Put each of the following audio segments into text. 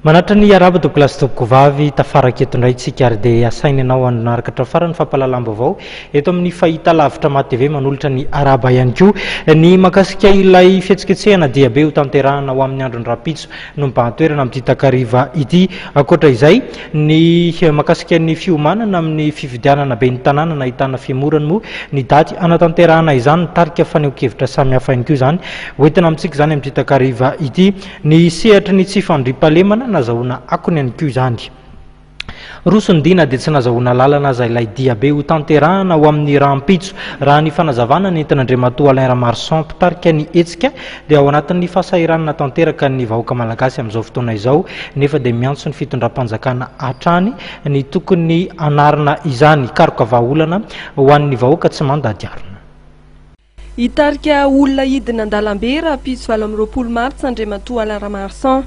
Manatra ny araba Douglas Tokovavy tafaraka eto indray tsika ary dia asainy ianao narakatra farany fampahalalam-baovao eto amin'ny fahita lavitra MATV manolotra ny araba ihany koa ny makasika ilay fihetsiketsehana dia be ho tanterahana ho amin'ny androny rapitso no mpantoerana amin'ity takariva ity. Akoatra izay ny makasika ny fiomanana amin'ny fifidianana be ny tanàna nahitana fiamorany moa ny daty anatanterahana izany tarika faneho-kevitra samihafa ihany koa izany hoentina amintsika izany amin'ity takariva ity. Ny sehatry ny tsy fandriampahalemana nazahoana akony ihany koa izany. Rosondina dia tsy nazahoana lalana aza ilay dia be ho tanterahana ho amin'ny rampitso raha ny fanazavana nentin'Andriamatoa Alain Ramarson mpitarika ny hetsika dia ao anatin'ny fahasahiranana tanteraka ny vahoaka malagasy amin'izao fotoana izao nefa dia miantso ny fitondram-panjakana hatrany ny tokony anarina izany karoka vahaolana ho an'ny vahoaka tsy mandady arina. Hitarika olona hidina an-dalambe rapitso 20 Martsa Andriamatoa Alain Ramarson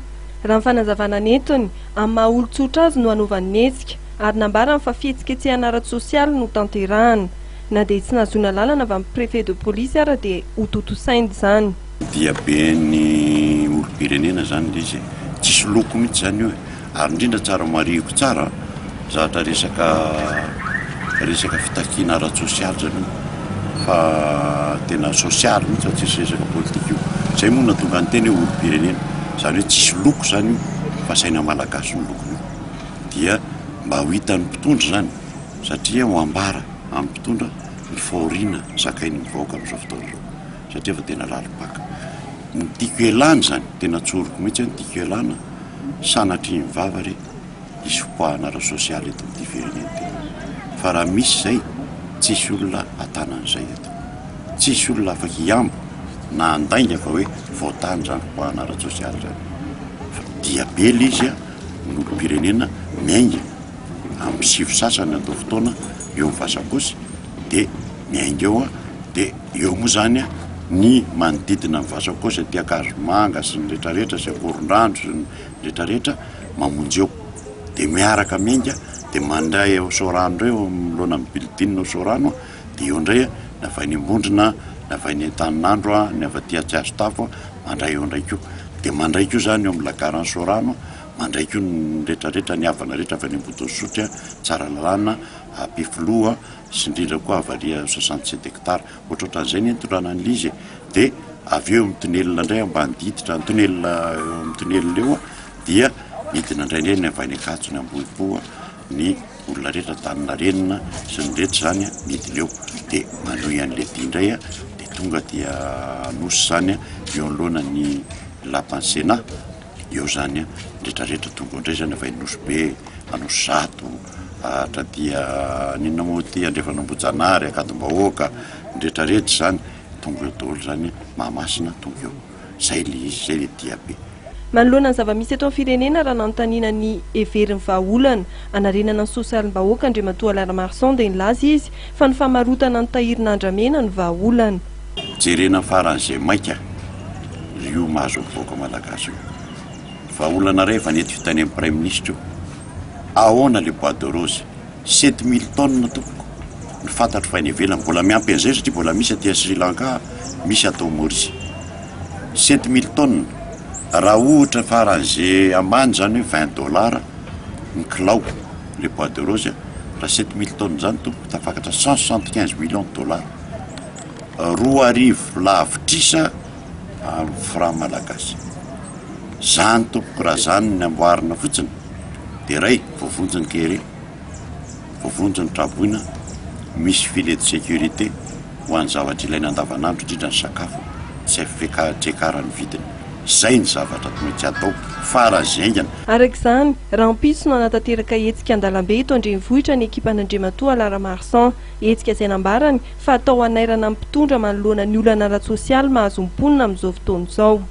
raha ny fanazavana nentiny amin'ny maha olon-tsotra azy no hanaovany hetsika ary nambarany fa fihetsiketsehana ara-tsosialy no tanterahana na dia tsy nahazoana lalana avy amin'ny préfet de police ara dia ho totosainy izany. Dia be ny olo-pirenena zany izy tsisy loko mihitsy zany io ary indrindra tsara marihiko tsara zatra resaka fitakiana ara-tsosialy zany fa tena sosialy mihitsy tsisy resaka politika io zay moa natonga ny teny olo-pirenena zany hoe tsisy loko zany io fa saina malagasy ny lokony dia mba ho hitan'ny mpitondra zany satria ho ambara amin'ny mpitondra ny fahoriana sakainy mivahoaka amin'izao fotoana izao satria fa tena lalipaka ny tiako ialana zany tena tsoroko mihitsy ny tiako ialana sanatry ny vavary isy fopoahana ara-sosialy eto amin'ity firenena tena fa raha misy zay tsisy olona atanan'izay eto tsisy olona afaka hiambo na andainga fa hoe voatany zany fopoahana ara-sosialy zany dia be izy ny olo-pirenena miainga amin'ny sivy sasany atao fotoana eo mivasakosy dia miainga eo dia eo moa zany ny manodidina mivasakosy aty Akazomanga sy ny rehetrarehetra sy Akorondrano sy ny rehetrarehetra mamonjy eo dia miaraka miainga dia mandray eo Sorano reo milona amin'ny bilidinina ao Sorano dia eo indray na vai ny Ambondrona na vai ny Antaninandro ny avy aty Atsiasotafo mandray eo indray koa dia mandray koa zany eo amin'ny Lagarany Sorano mandray koa ny rehetrarehetra ny havana rehetra avy any Ambotosotry Tsaralalàna Ampifiloha sy indrindra koa avaria 67 hectares ohatrohatran'izay ny entondrana ny lizy dia avy eo amin'ny tonelina indray ambany diditra ny tonelina amin'ny tonelina eo dia midina indray indray ny avy any Ankatso ny Ambohipo ny olona rehetra Taninarenina sy ny rehetra zany midina eo dia manohy an'ilay dia indray dia tonga dia nosy zany eo anoloana ny lapan'ny Sénat eo zany rehetrarehetra tonga indray zany avy Nosy be Anosy Zato hatra dia ninona moa ty Andrefanambojanary Akandombahoaka ny rehetrarehetra zany tonga eo daholo zany Mahamasina tonga eo zay le izy zay le dia be. Manoloana ny zava-misy eto amin'ny firenena raha nanontaniana ny heverin'ny vahaolana anarenana ny sosialim-bahoaka Andriamatoa Alain Ramarson dia nilaza izy fa ny famarotana ny tahirina andramena ny vahaolana. Jerena faran'izay maika io mahazo mivoaka malagasy io vahaolana ray efa nety vitany amin'ny prime ministre io ahoana le bois de rose 7000 tonnes tompoko ny fantatro fa eny ivelany mbola miampy an'izay satria mbola misy aty Sri Lanka misy atao Maurice 7000 tonnes raha ohatra faran'izay ambany zany hoe $20 ny kilao le bois de rose raha 7000 tonnes zany tompoko tafakatra 175 millions de dollars roa arivo lavitrisa amin'ny franc malagasy zany tompoko raha zany ny amboarina fotsiny dia ray voavonjiny kere voavonjiny traboina misy filet de sécurité ho an'ny zavatra ilaina andavanandro indrindra ny sakafo tsy ekaran'ny vidiny zay ny zavatra tsy atao farazaingana. Araka izany rampitso no anatanteraka hetsika an-dalambe eto andrenivohitra ny ekipan'Andriamatoa Alain Ramarson hetsika izay nambarany fa atao hanairana ny mpitondra manoloana ny olana ara-tsosialy mahazo mponina amin'izao fotoana izao.